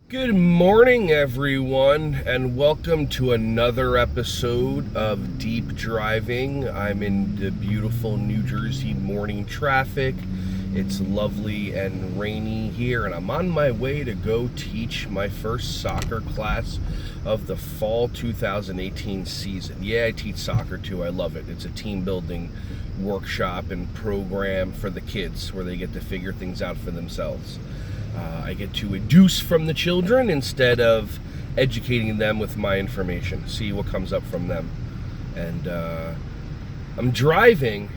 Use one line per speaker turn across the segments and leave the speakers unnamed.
Good morning, everyone, and welcome to another episode of Deep Driving. I'm in the beautiful New Jersey morning traffic. It's lovely and rainy here, and I'm on my way to go teach my first soccer class of the fall 2018 season. Yeah, I teach soccer too. I love it. It's a team building workshop and program for the kids where they get to figure things out for themselves. I get to educe from the children instead of educating them with my information. See what comes up from them. And I'm driving,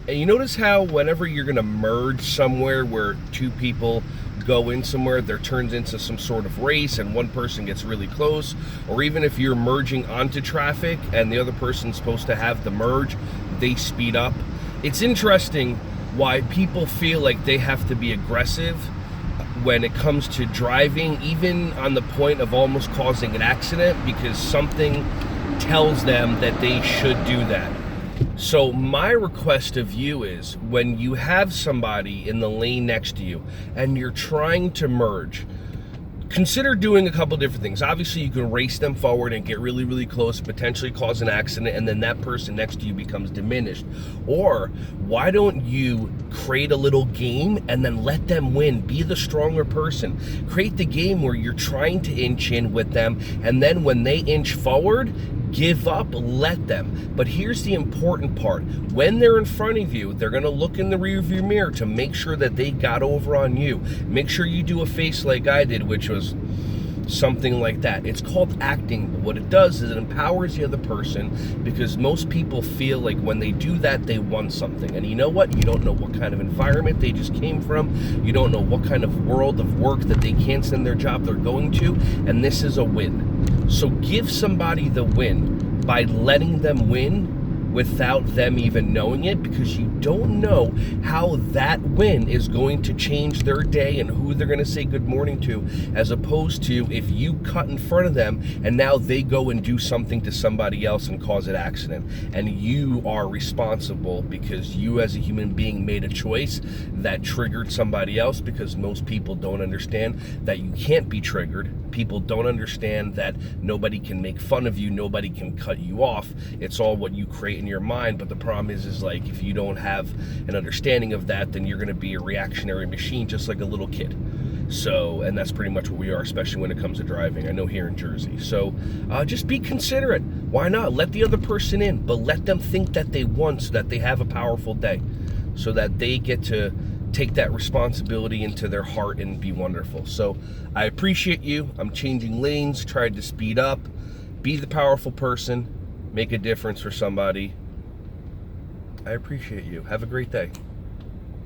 and you notice how whenever you're going to merge somewhere where two people go in somewhere, there turns into some sort of race and one person gets really close, or even if you're merging onto traffic and the other person's supposed to have the merge, they speed up. It's interesting why people feel like they have to be aggressive when it comes to driving, even on the point of almost causing an accident, because something tells them that they should do that. So my request of you is, when you have somebody in the lane next to you and you're trying to merge, consider doing a couple different things. Obviously, you can race them forward and get really, really close, potentially cause an accident, and then that person next to you becomes diminished. Or why don't you create a little game and then let them win? Be the stronger person. Create the game where you're trying to inch in with them, and then when they inch forward, give up, let them. But here's the important part. When they're in front of you, they're going to look in the rearview mirror to make sure that they got over on you. Make sure you do a face like I did, which was something like that. It's called acting. But what it does is it empowers the other person, because most people feel like when they do that, they won something. And you know what? You don't know what kind of environment they just came from. You don't know what kind of world of work that they can't send their job they're going to. And this is a win. So give somebody the win by letting them win without them even knowing it, because you don't know how that win is going to change their day and who they're going to say good morning to, as opposed to if you cut in front of them and now they go and do something to somebody else and cause an accident, and you are responsible because you as a human being made a choice that triggered somebody else. Because most people don't understand that you can't be triggered. People don't understand that nobody can make fun of you, nobody can cut you off. It's all what you create in your mind. But the problem is like, if you don't have an understanding of that, then you're going to be a reactionary machine, just like a little kid. So, and that's pretty much what we are, especially when it comes to driving. I know here in Jersey. So just be considerate. Why not? Let the other person in, but let them think that they won, so that they have a powerful day, so that they get to take that responsibility into their heart and be wonderful. So I appreciate you. I'm changing lanes, tried to speed up, be the powerful person, make a difference for somebody. I appreciate you. Have a great day.